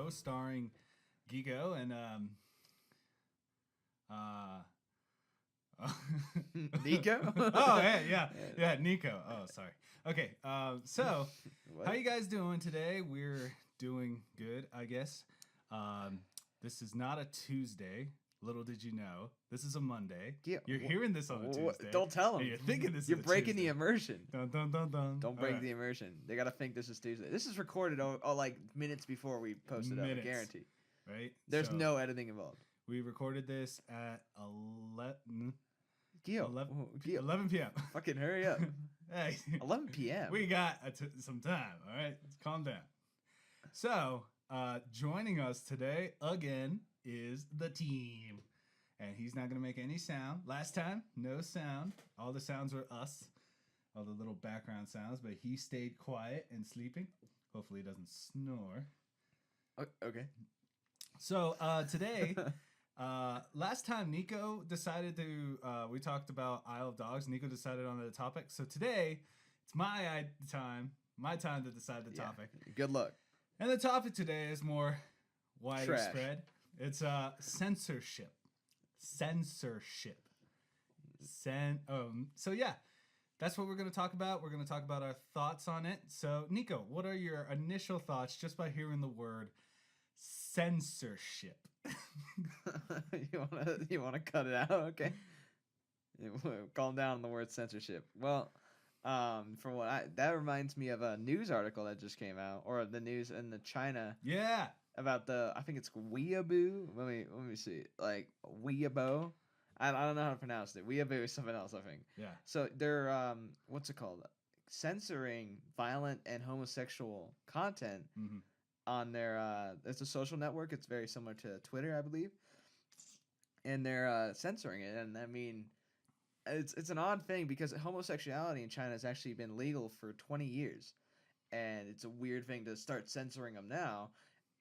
Nico, starring Guigo and Nico? Oh yeah, Nico. Oh, sorry. Okay, so What? how you guys doing today? We're doing good, I guess. This is not a Tuesday. Little did you know, this is a Monday. Yeah, You're hearing this on a Tuesday. Don't tell them. And you're thinking this You're is a breaking Tuesday. the immersion. Dun, dun, dun, dun. Don't break the immersion. They gotta think this is Tuesday. This is recorded like minutes before we post it up. I guarantee. Right? There's So, no editing involved. we recorded this at 11 Gio, 11 p.m. fucking hurry up. Hey, 11 p.m. we got some time, all right? Calm down. So, joining us today again is the team. And he's not going to make any sound. Last time, no sound. All the sounds were us, all the little background sounds, but he stayed quiet and sleeping. Hopefully, he doesn't snore. Okay. So, today, last time Nico decided to, we talked about Isle of Dogs. Nico decided on the topic. So, today, it's my time to decide the topic. Good luck. And the topic today is more wider Trash. spread. It's censorship. Censorship. So yeah, that's what we're going to talk about. We're going to talk about our thoughts on it. So Nico, what are your initial thoughts just by hearing the word censorship? you wanna cut it out? Okay. Calm down on the word censorship. Well, from that reminds me of a news article that just came out, or the news in the China. Yeah. About I think it's Weibo. Let me see. Like Weibo. I don't know how to pronounce it. Weibo is something else, I think. Yeah. So they're what's it called? Censoring violent and homosexual content on their it's a social network. It's very similar to Twitter, I believe. And they're censoring it. And I mean, it's an odd thing because homosexuality in China has actually been legal for 20 years. And it's a weird thing to start censoring them now.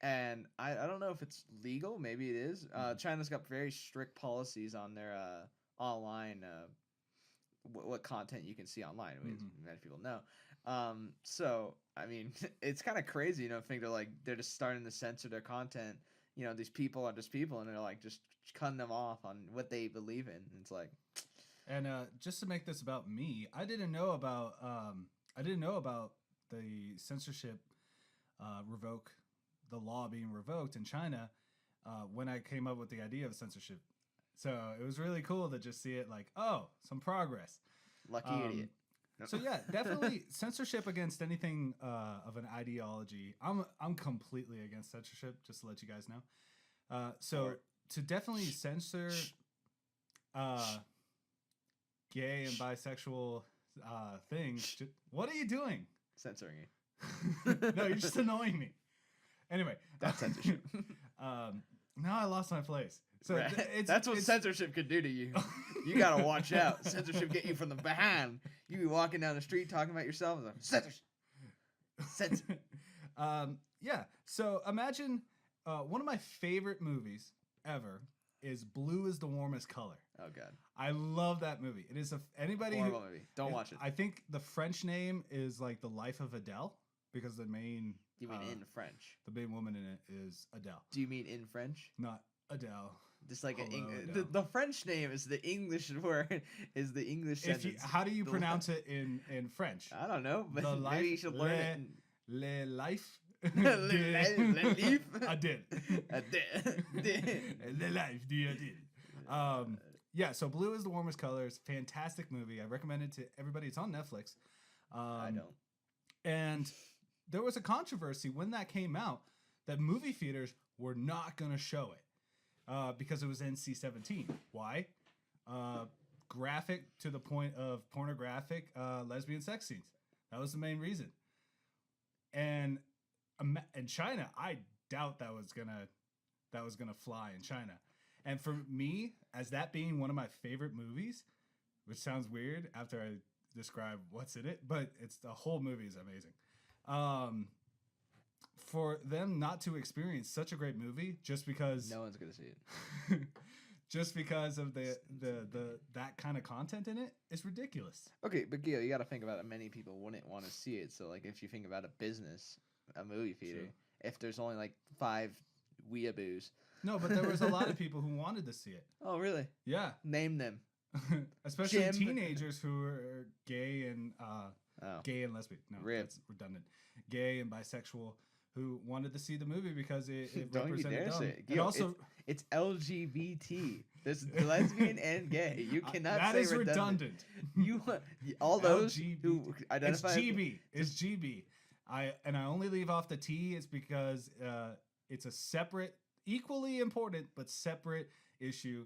And I don't know if it's legal. Maybe it is. China's got very strict policies on their online what content you can see online. Many people know. So I mean, it's kind of crazy, think they're just starting to censor their content. These people are just people, and they're like just cutting them off on what they believe in. And it's like, and just to make this about me, I didn't know about the censorship the law being revoked in China when I came up with the idea of censorship. So it was really cool to just see it like, oh, some progress. Lucky idiot. So yeah, definitely censorship against anything of an ideology. I'm completely against censorship, just to let you guys know. So to definitely censor gay and bisexual things. What are you doing? Censoring you. No, you're just annoying me. Anyway, that's censorship. Now I lost my place. So that's what censorship could do to you. You gotta watch out. Censorship get you from the behind. You be walking down the street talking about yourself. Like, censorship. Censor. Yeah. So imagine one of my favorite movies ever is Blue is the Warmest Color. Oh God. I love that movie. It is horrible movie. Don't watch it. I think the French name is like The Life of Adele because the main. You mean in French? The main woman in it is Adele. Do you mean in French? Not Adele. Just like Adele. the French name is the English word, is the English sentence. How do you pronounce it in French? I don't know, but the maybe you should learn it. Le life. Le life. Adele. Le life de Adele. Yeah, so Blue is the Warmest Colors. Fantastic movie. I recommend it to everybody. It's on Netflix. I don't. And there was a controversy when that came out that movie theaters were not going to show it because it was NC-17. Why? Graphic to the point of pornographic lesbian sex scenes. That was the main reason. And in China, I doubt that was gonna fly in China. And for me, as that being one of my favorite movies, which sounds weird after I describe what's in it, but the whole movie is amazing. For them not to experience such a great movie just because no one's gonna see it, just because of the that kind of content in it, is ridiculous. Okay, but Gil, you got to think about it. Many people wouldn't want to see it. So like, if you think about a business, a movie theater, Sure. if there's only like 5 weeaboos. No, but there was a lot of people who wanted to see it. Oh, really? Yeah. Name them. Especially Jim. teenagers who are gay and lesbian. No, that's redundant. Gay and bisexual who wanted to see the movie because it Don't you represented dare them. say it. And also, it's LGBT. There's lesbian and gay. You cannot that say is redundant. You all those who identify. It's GB. It's GB. I only leave off the T is because it's a separate, equally important but separate issue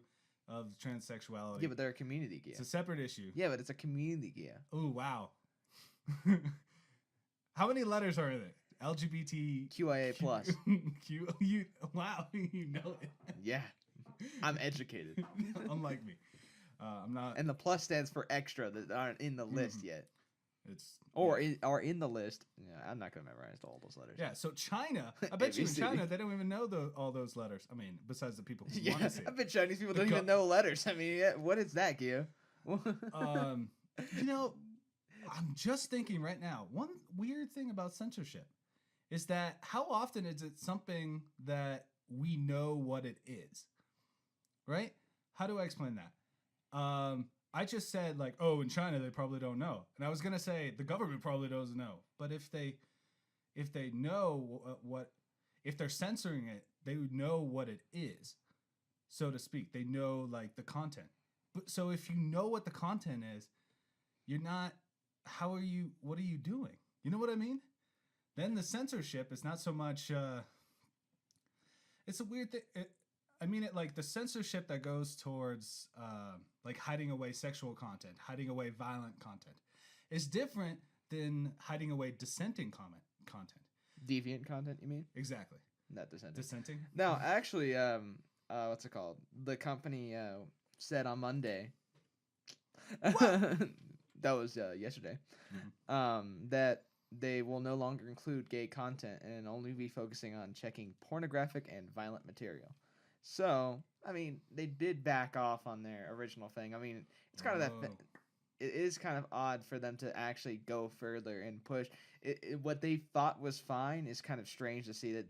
of transsexuality. Yeah, but they're a community gay. It's a separate issue. Yeah, but it's a community gay. Oh wow. How many letters are in it? LGBT QIA plus. Wow, you know it. Yeah, I'm educated. Unlike me, I'm not. And the plus stands for extra that aren't in the list yet. It's are in the list. Yeah, I'm not gonna memorize all those letters. Yeah, so China. I bet you in China they don't even know all those letters. I mean, besides the people who want to see. I bet Chinese people don't even know letters. I mean, what is that, Gio? You know, I'm just thinking right now. One weird thing about censorship is that how often is it something that we know what it is, right? How do I explain that? I just said like, oh, in China they probably don't know, and I was gonna say the government probably doesn't know. But if they know if they're censoring it, they would know what it is, so to speak. They know like the content. But so if you know what the content is, you're not. What are you doing? You know what I mean? Then the censorship is not so much. It's a weird thing. I mean it like the censorship that goes towards like hiding away sexual content, hiding away violent content, is different than hiding away dissenting content. Deviant content, you mean? Exactly. Not dissenting. Dissenting. No, actually, what's it called? The company said on Monday. That was yesterday. Mm-hmm. That they will no longer include gay content and only be focusing on checking pornographic and violent material. So, I mean, they did back off on their original thing. I mean, it's kind of that. It is kind of odd for them to actually go further and push. What they thought was fine is kind of strange to see that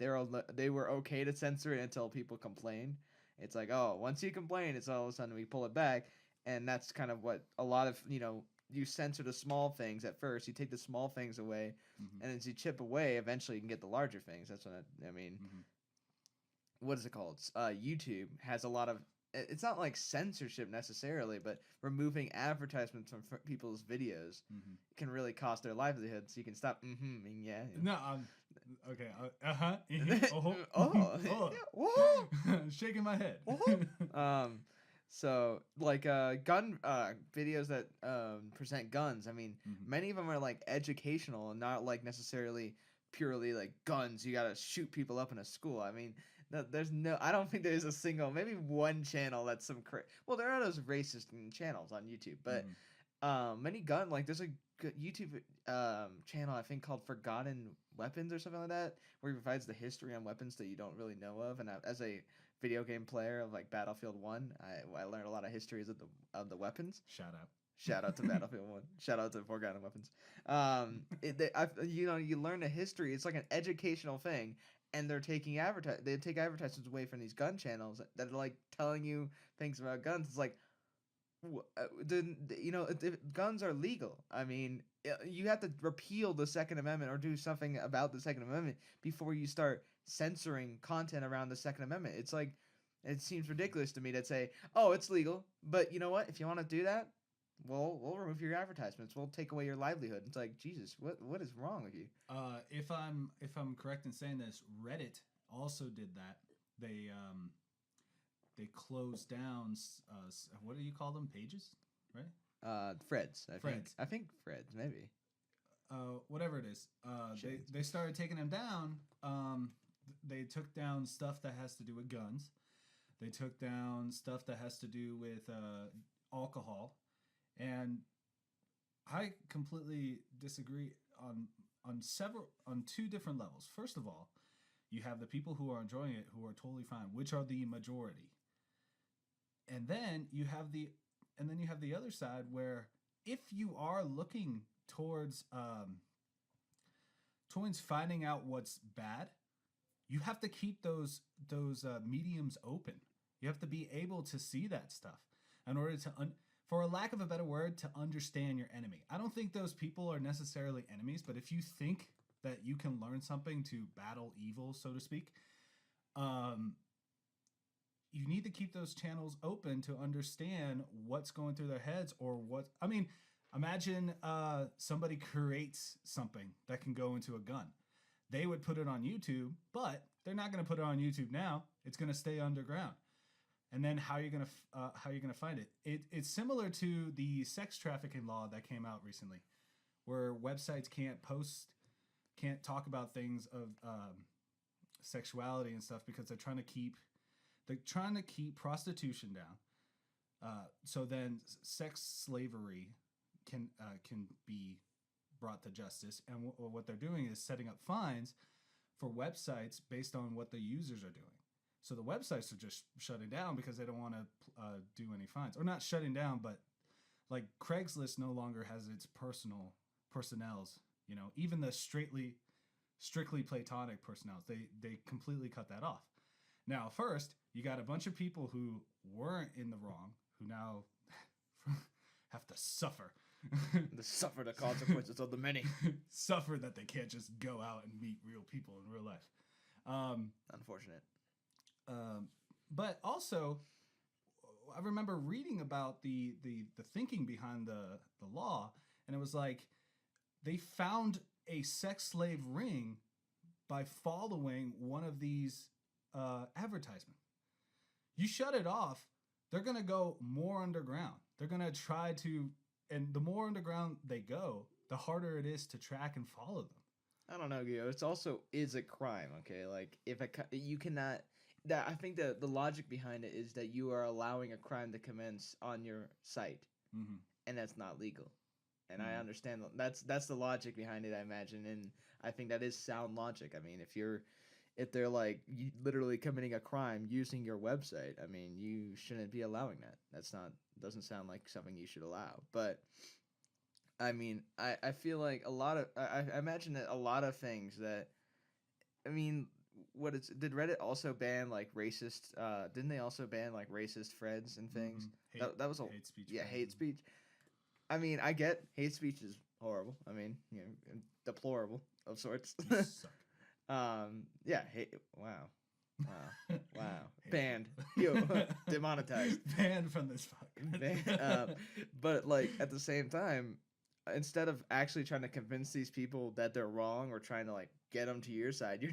they were okay to censor it until people complained. It's like, oh, once you complain, it's all of a sudden we pull it back, and that's kind of what a lot of you censor the small things at first. You take the small things away, and as you chip away, eventually you can get the larger things. That's what I mean. What is it called? YouTube has a lot of. It's not like censorship necessarily, but removing advertisements from people's videos can really cost their livelihood. So you can stop. Yeah. No. Okay. Shaking my head. So like gun videos that present guns. I mean, many of them are like educational and not like necessarily purely like guns. You gotta shoot people up in a school. I mean. No, I don't think there's a single, maybe one channel that's some well, there are those racist channels on YouTube, but many there's a good YouTube channel I think called Forgotten Weapons or something like that, where he provides the history on weapons that you don't really know of. And as a video game player of like Battlefield 1, I learned a lot of histories of the weapons. Shout out to Battlefield 1. Shout out to Forgotten Weapons. You learn the history. It's like an educational thing. And they're taking they take advertisements away from these gun channels that are like telling you things about guns. It's like, if guns are legal. I mean, you have to repeal the Second Amendment or do something about the Second Amendment before you start censoring content around the Second Amendment. It's like, it seems ridiculous to me to say, oh, it's legal, but you know what? If you want to do that, we'll remove your advertisements. We'll take away your livelihood. It's like, Jesus, what is wrong with you? If I'm correct in saying this, Reddit also did that. They closed down. What do you call them? Pages, right? Freds. I think Freds, maybe. Whatever it is. They started taking them down. They took down stuff that has to do with guns. They took down stuff that has to do with alcohol. And I completely disagree on two different levels. First of all, you have the people who are enjoying it who are totally fine, which are the majority. And then you have the other side where if you are looking towards finding out what's bad, you have to keep those mediums open. You have to be able to see that stuff in order to, for a lack of a better word, to understand your enemy. I don't think those people are necessarily enemies, but if you think that you can learn something to battle evil, so to speak, you need to keep those channels open to understand what's going through their heads or what. I mean, imagine somebody creates something that can go into a gun. They would put it on YouTube, but they're not going to put it on YouTube now. It's going to stay underground. And then how are you going to find it? It's similar to the sex trafficking law that came out recently, where websites can't talk about things of sexuality and stuff because they're trying to keep prostitution down. So then sex slavery can be brought to justice, and what they're doing is setting up fines for websites based on what the users are doing. So the websites are just shutting down because they don't want to do any fines, or not shutting down, but like Craigslist no longer has its personnels. You know, even the strictly platonic personnels, they completely cut that off. Now, first, you got a bunch of people who weren't in the wrong, who now have to suffer. To suffer the consequences of the many. Suffer that they can't just go out and meet real people in real life. Unfortunate. But also, I remember reading about the thinking behind the law, and it was like they found a sex slave ring by following one of these advertisements. You shut it off, they're going to go more underground. They're going to try to, and the more underground they go, the harder it is to track and follow them. I don't know, Guido. It's also is a crime, okay? Like, you cannot... I think the logic behind it is that you are allowing a crime to commence on your site, and that's not legal. And I understand that's the logic behind it, I imagine, and I think that is sound logic. I mean, if they're like literally committing a crime using your website, I mean, you shouldn't be allowing that. Doesn't sound like something you should allow. But I mean, I feel like I imagine that a lot of things that, I mean, did Reddit also ban like racist? Didn't they also ban like racist threads and things? That was hate speech. Yeah, hate speech. I mean, I get hate speech is horrible. I mean, you know, deplorable of sorts. You suck. Yeah. Wow. Banned. Demonetized. Banned from this fuck. But like at the same time, instead of actually trying to convince these people that they're wrong or trying to like get them to your side, you're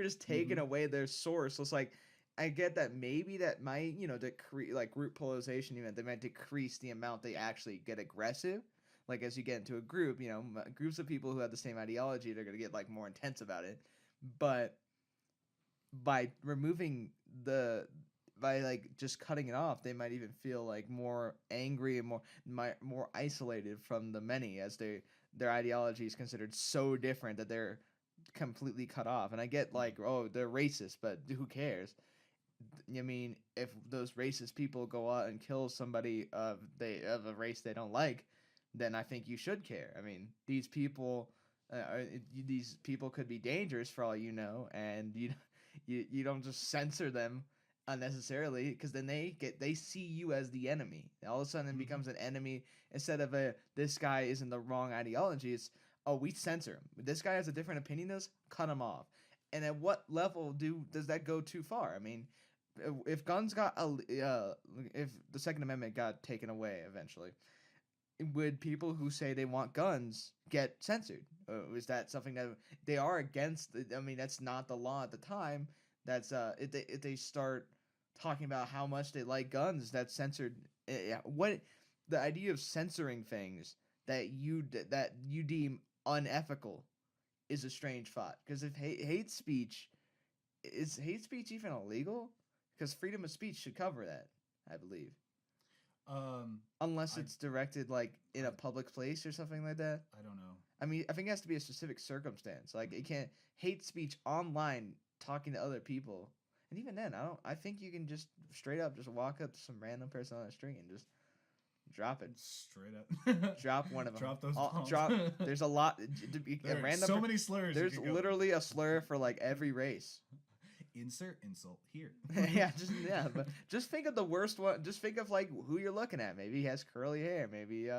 just taking away their source. So it's like, I get that maybe that might, you know, decrease like group polarization. Even they might decrease the amount they actually get aggressive. Like as you get into a group, you know, groups of people who have the same ideology, they're gonna get like more intense about it. But by removing by like just cutting it off, they might even feel like more angry and more isolated from the many, as their ideology is considered so different that they're completely cut off. And I get like, oh, they're racist, but who cares? I mean, if those racist people go out and kill somebody of a race they don't like, then I think you should care. I mean, these people could be dangerous for all you know, and you don't just censor them unnecessarily, because then they see you as the enemy. All of a sudden it becomes an enemy instead of this guy is in the wrong ideology. It's, oh, we censor him. This guy has a different opinion than us, cut him off. And at what level does that go too far? I mean, if guns if the Second Amendment got taken away eventually, would people who say they want guns get censored? Is that something that they are against? I mean, that's not the law at the time. That's if they start talking about how much they like guns, that's censored. What the idea of censoring things that you deem unethical is a strange thought. Because if hate speech even illegal? Because freedom of speech should cover that, I believe. Unless it's directed like in a public place or something like that. I don't know. I mean, I think it has to be a specific circumstance. Like it can't hate speech online talking to other people. And even then, I think you can just straight up just walk up to some random person on the street and just Drop it. Straight up. Drop one of them. Drop those bombs. Drop. There's a lot. There are so many slurs. There's literally a slur for like every race. Insert insult here. But just think of the worst one. Just think of like who you're looking at. Maybe he has curly hair. Maybe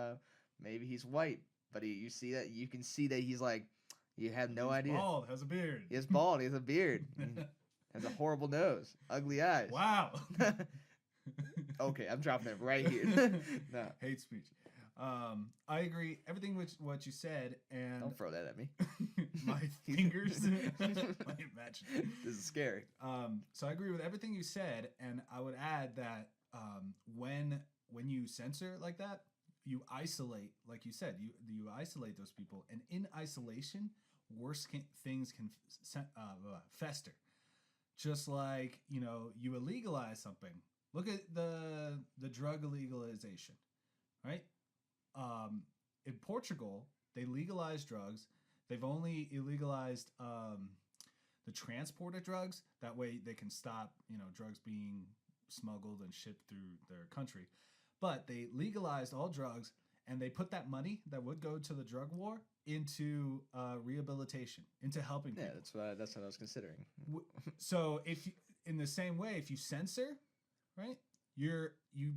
he's white. But you can see that he's like, you have no idea. Bald, has a beard. He's bald. He has a beard. Has a horrible nose. Ugly eyes. Wow. Okay, I'm dropping it right here. No. Hate speech. I agree. Everything with what you said, and don't throw that at me. My fingers. Imagine. This is scary. So I agree with everything you said, and I would add that when you censor like that, you isolate, like you said, you isolate those people, and in isolation, worse things can fester. Just like you illegalize something. Look at the drug legalization, right? In Portugal, they legalized drugs. They've only illegalized the transport of drugs. That way, they can stop drugs being smuggled and shipped through their country. But they legalized all drugs, and they put that money that would go to the drug war into rehabilitation, into helping people. Yeah, that's what I was considering. So in the same way, if you censor, right, you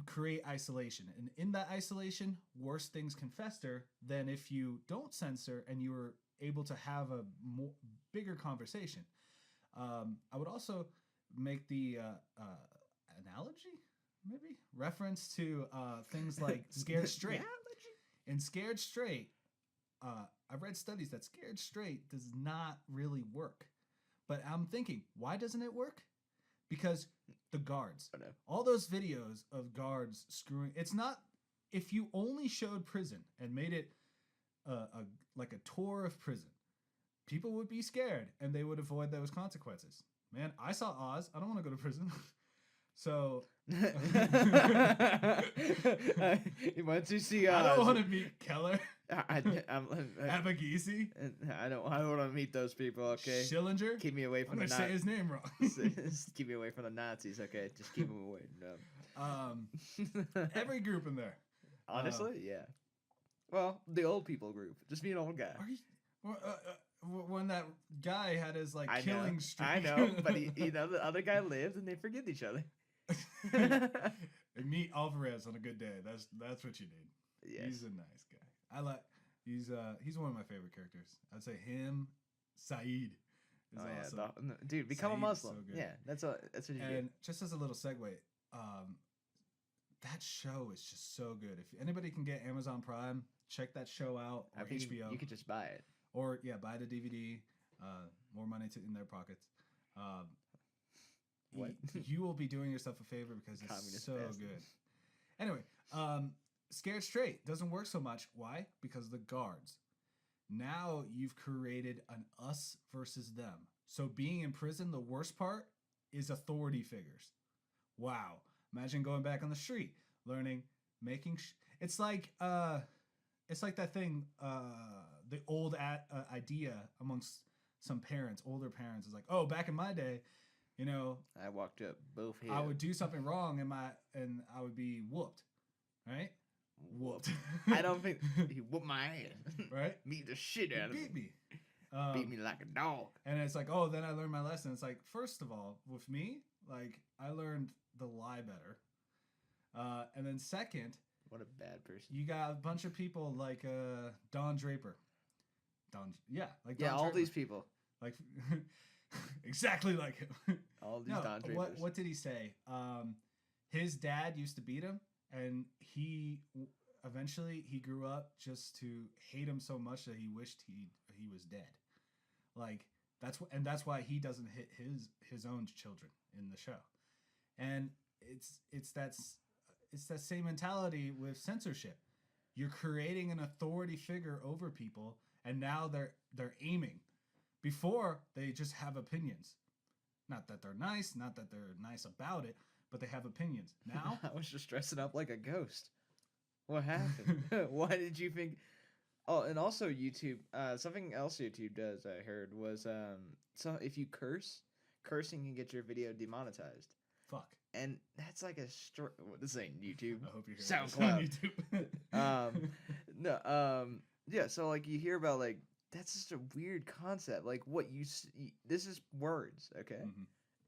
create isolation, and in that isolation, worse things can fester than if you don't censor and you are able to have a bigger conversation. I would also make the analogy, maybe reference to things like Scared Straight. In Scared Straight, I've read studies that Scared Straight does not really work. But I'm thinking, why doesn't it work? Because the guards, all those videos of guards screwing, it's not, if you only showed prison and made it like a tour of prison, people would be scared and they would avoid those consequences. Man, I saw Oz. I don't want to go to prison. So once you see I don't want to meet Keller. Abagisi. I don't want to meet those people. Okay, Schillinger. Keep me away from the Nazis. Say his name wrong. Keep me away from the Nazis. Okay, just keep them away. No. Every group in there. Honestly, yeah. Well, the old people group. Just be an old guy. Are you, when that guy had his killing streak. I know, but the other guy lived, and they forgive each other. Meet Alvarez on a good day. That's what you need. Yes. He's a nice guy. He's one of my favorite characters. I'd say him. Saeed is awesome. Dude, become a Muslim. So yeah, that's what you do. And just as a little segue, that show is just so good. If anybody can get Amazon Prime, check that show out. Or HBO. You could just buy it. Or buy the DVD. More money in their pockets. What? You will be doing yourself a favor because it's Communist so bastard. Good. Anyway, Scared Straight doesn't work so much. Why? Because of the guards. Now you've created an us versus them. So being in prison, the worst part is authority figures. Wow. Imagine going back on the street, learning, making. It's like that thing. The old idea amongst some parents, older parents, is like, oh, back in my day, I walked up both hands. I would do something wrong and I would be whooped, right? Whooped. I don't think he whooped my ass. Right? Beat the shit out of me. Beat me. Beat me like a dog. And it's like, oh, then I learned my lesson. It's like, first of all, with me, I learned the lie better. And then second, what a bad person. You got a bunch of people like Don Draper. Don all Draper. These people. Like exactly like him. All these Don Drapers. What did he say? His dad used to beat him, and he eventually grew up just to hate him so much that he wished he was dead. Like that's why he doesn't hit his own children in the show. And it's that same mentality with censorship. You're creating an authority figure over people, and now they're aiming. Before, they just have opinions. Not that they're nice, not that they're nice about it, but they have opinions. Now I was just dressing up like a ghost. What happened? Why did you think? Oh, and also YouTube. Something else YouTube does, I heard, was so if you cursing can get your video demonetized. Fuck. And that's like a this ain't YouTube. I hope you're SoundCloud. YouTube. Yeah. So like you hear about like that's just a weird concept. Like what this is words, okay? Mm-hmm.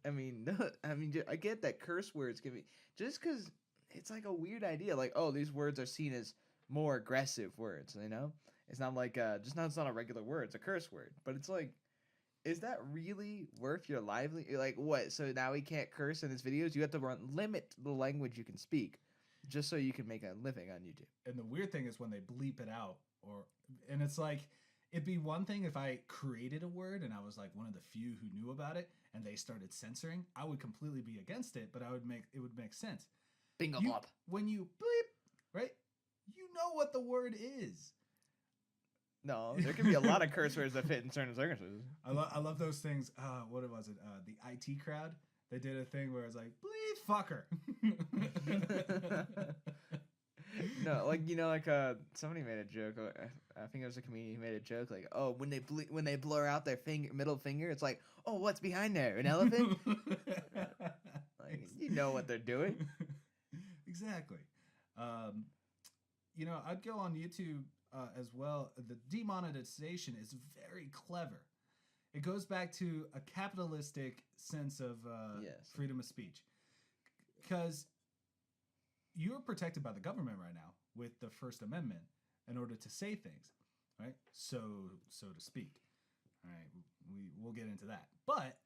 I mean, I get that curse words can be just because it's like a weird idea. Like, oh, these words are seen as more aggressive words. You know, it's not like it's not a regular word. It's a curse word. But it's like, is that really worth your livelihood? Like, what? So now we can't curse in his videos. You have to limit the language you can speak, just so you can make a living on YouTube. And the weird thing is when they bleep it out, and it's like. It'd be one thing if I created a word and I was like one of the few who knew about it and they started censoring. I would completely be against it, but it would make sense. Bingo bop. When you bleep, right? You know what the word is. No, there can be a lot of curse words that fit in certain circumstances. I love those things. What was it? The IT crowd. They did a thing where it's like, bleep fucker. No, like somebody made a joke. I think it was a comedian who made a joke like, "Oh, when they blur out their middle finger, it's like, oh, what's behind there? An elephant?" Like, you know what they're doing. Exactly. I'd go on YouTube as well. The demonetization is very clever. It goes back to a capitalistic sense of freedom of speech, because you're protected by the government right now with the First Amendment in order to say things, right? So to speak. All right, we'll get into that. But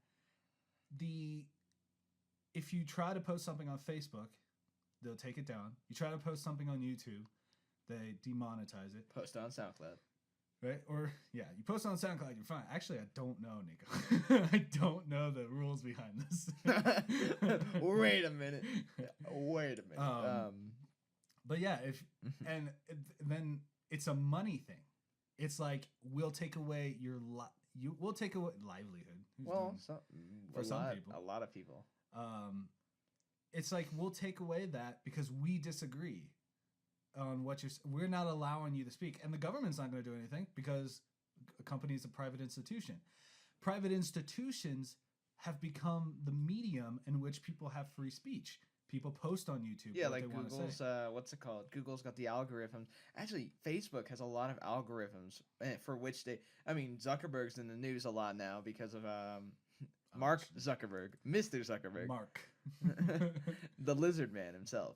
if you try to post something on Facebook, they'll take it down. You try to post something on YouTube, they demonetize it. Post on SoundCloud. Right? Or, yeah, you post on SoundCloud, you're fine. Actually, I don't know, Nico. I don't know the rules behind this. Wait a minute. But yeah, then it's a money thing. It's like, we'll take away we'll take away livelihood. For some people. A lot of people. It's like, we'll take away that because we disagree on what we're not allowing you to speak, and the government's not going to do anything because a company is a private institution. Private institutions have become the medium in which people have free speech. People post on YouTube. Yeah, like Google's what's it called? Google's got the algorithms. Actually, Facebook has a lot of algorithms for which Zuckerberg's in the news a lot now because of Mark Zuckerberg, Mr. Zuckerberg, Mark, the lizard man himself.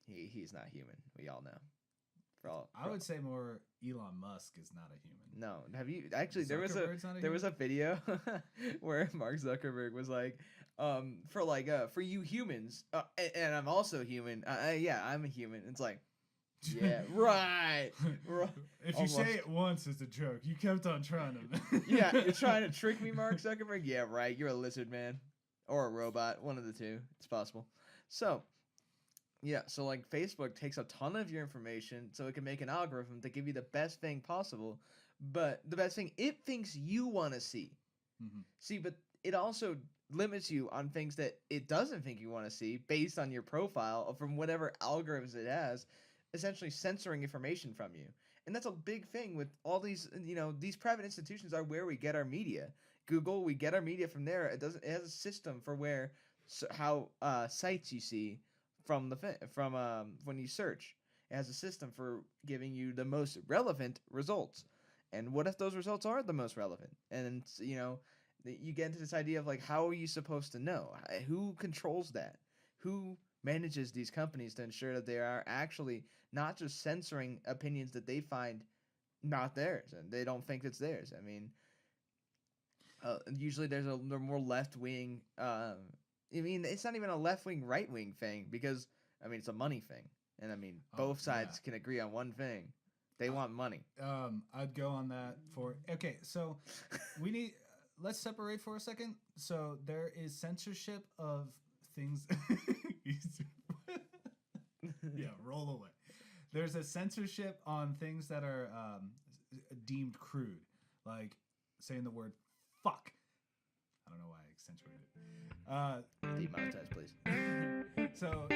He's not human. We all know. I would say more Elon Musk is not a human. No, have you actually? There was a video where Mark Zuckerberg was like, for you humans, and I'm also human. Yeah, I'm a human. It's like, yeah, right. If you say it once, it's a joke. You kept on trying to. Yeah, you're trying to trick me, Mark Zuckerberg. Yeah, right. You're a lizard man or a robot. One of the two. It's possible. So. Yeah, so like Facebook takes a ton of your information so it can make an algorithm to give you the best thing possible, but the best thing it thinks you want to see. Mm-hmm. See, but it also limits you on things that it doesn't think you want to see based on your profile or from whatever algorithms it has, essentially censoring information from you. And that's a big thing with all these, these private institutions are where we get our media. Google, we get our media from there. It has a system for how sites you see from when you search. It has a system for giving you the most relevant results. And what if those results aren't the most relevant? And you get into this idea of like, how are you supposed to know? Who controls that? Who manages these companies to ensure that they are actually not just censoring opinions that they find not theirs and they don't think it's theirs? I mean, usually they're more left wing. It's not even a left-wing, right-wing thing because, it's a money thing. And, both sides can agree on one thing. They want money. I'd go on that okay, so let's separate for a second. So there is censorship of things. Yeah, roll away. There's a censorship on things that are deemed crude, like saying the word fuck. I don't know why I accentuated it. Demonetize, please. So